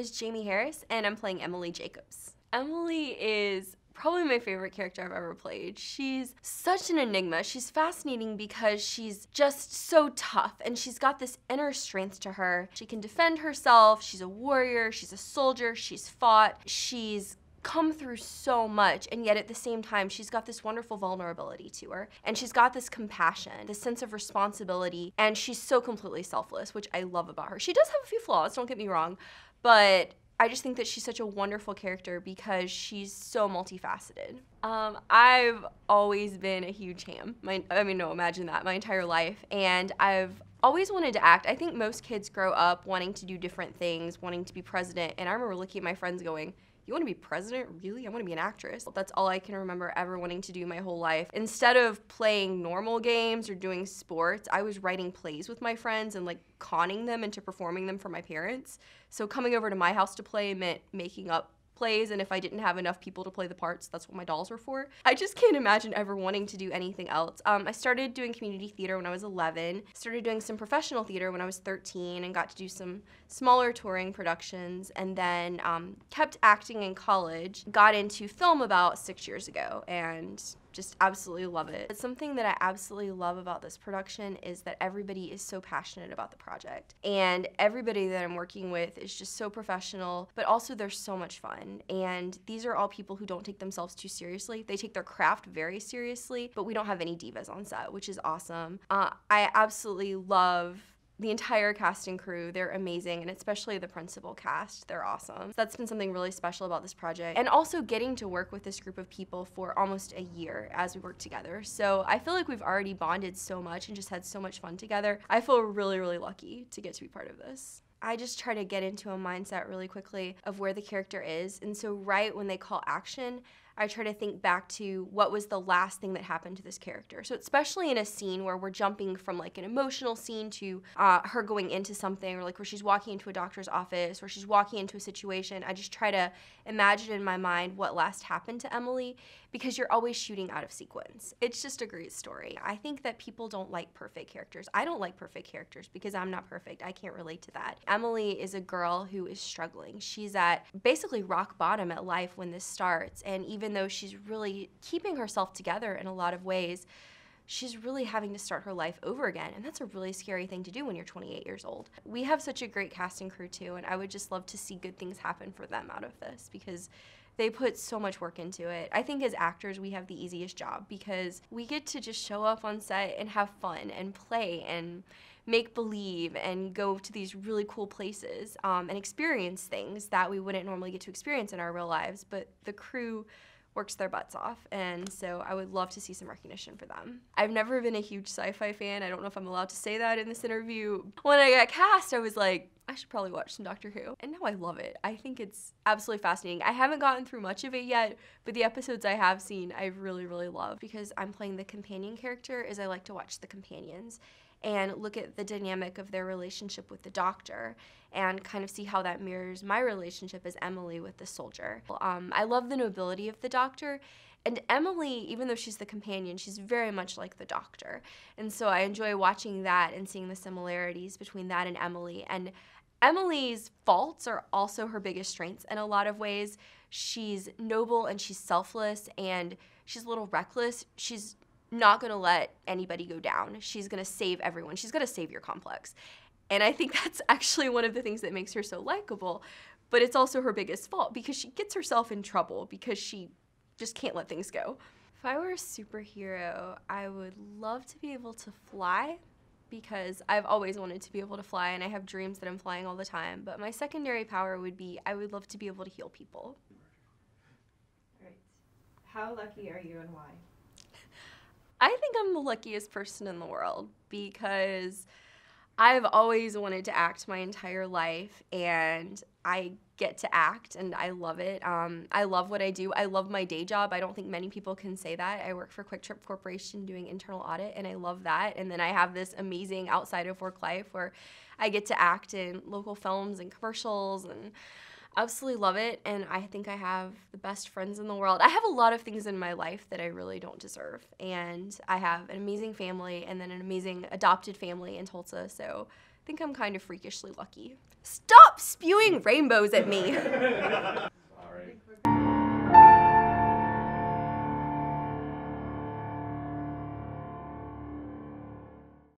is Jami Harris, and I'm playing Emily Jacobs. Emily is probably my favorite character I've ever played. She's such an enigma. She's fascinating because she's just so tough, and she's got this inner strength to her. She can defend herself. She's a warrior. She's a soldier. She's fought. She's come through so much, and yet at the same time she's got this wonderful vulnerability to her, and she's got this compassion, this sense of responsibility, and she's so completely selfless, which I love about her. She does have a few flaws, don't get me wrong, but I just think that she's such a wonderful character because she's so multifaceted. I've always been a huge ham. Imagine that, my entire life, and I've always wanted to act. I think most kids grow up wanting to do different things, wanting to be president, and I remember looking at my friends going, "You want to be president? Really? I want to be an actress." That's all I can remember ever wanting to do my whole life. Instead of playing normal games or doing sports, I was writing plays with my friends and like conning them into performing them for my parents. So coming over to my house to play meant making up plays, and if I didn't have enough people to play the parts, that's what my dolls were for. I just can't imagine ever wanting to do anything else. I started doing community theater when I was 11, started doing some professional theater when I was 13, and got to do some smaller touring productions, and then kept acting in college, got into film about 6 years ago, and just absolutely love it. But something that I absolutely love about this production is that everybody is so passionate about the project, and everybody that I'm working with is just so professional, but also they're so much fun. And these are all people who don't take themselves too seriously. They take their craft very seriously, but we don't have any divas on set, which is awesome. I absolutely love the entire cast and crew. They're amazing, and especially the principal cast, they're awesome. So that's been something really special about this project. And also getting to work with this group of people for almost a year as we work together. So I feel like we've already bonded so much and just had so much fun together. I feel really, really lucky to get to be part of this. I just try to get into a mindset really quickly of where the character is, and so right when they call action, I try to think back to what was the last thing that happened to this character. So especially in a scene where we're jumping from like an emotional scene to her going into something, or like where she's walking into a doctor's office, or she's walking into a situation, I just try to imagine in my mind what last happened to Emily, because you're always shooting out of sequence. It's just a great story. I think that people don't like perfect characters. I don't like perfect characters because I'm not perfect. I can't relate to that. Emily is a girl who is struggling. She's at basically rock bottom at life when this starts, and even though she's really keeping herself together in a lot of ways, she's really having to start her life over again, and that's a really scary thing to do when you're 28 years old. We have such a great cast and crew too, and I would just love to see good things happen for them out of this because they put so much work into it. I think as actors, we have the easiest job because we get to just show up on set and have fun and play and make believe and go to these really cool places and experience things that we wouldn't normally get to experience in our real lives, but the crew works their butts off, and so I would love to see some recognition for them. I've never been a huge sci-fi fan. I don't know if I'm allowed to say that in this interview. When I got cast, I was like, I should probably watch some Doctor Who, and now I love it. I think it's absolutely fascinating. I haven't gotten through much of it yet, but the episodes I have seen, I've really, really loved. Because I'm playing the companion character, is I like to watch the companions and look at the dynamic of their relationship with the doctor and kind of see how that mirrors my relationship as Emily with the soldier. I love the nobility of the doctor, and Emily, even though she's the companion, she's very much like the doctor. And so I enjoy watching that and seeing the similarities between that and Emily. And Emily's faults are also her biggest strengths in a lot of ways. She's noble and she's selfless and she's a little reckless. She's not gonna let anybody go down. She's gonna save everyone. She's gonna save your complex. And I think that's actually one of the things that makes her so likable, but it's also her biggest fault because she gets herself in trouble because she just can't let things go. If I were a superhero, I would love to be able to fly because I've always wanted to be able to fly and I have dreams that I'm flying all the time. But my secondary power would be I would love to be able to heal people. Right. How lucky are you and why? I think I'm the luckiest person in the world because I've always wanted to act my entire life, and I get to act, and I love it. I love what I do. I love my day job. I don't think many people can say that. I work for Quick Trip Corporation doing internal audit, and I love that. And then I have this amazing outside of work life where I get to act in local films and commercials, and absolutely love it, and I think I have the best friends in the world. I have a lot of things in my life that I really don't deserve, and I have an amazing family and then an amazing adopted family in Tulsa, so think I'm kind of freakishly lucky. Stop spewing rainbows at me! All right.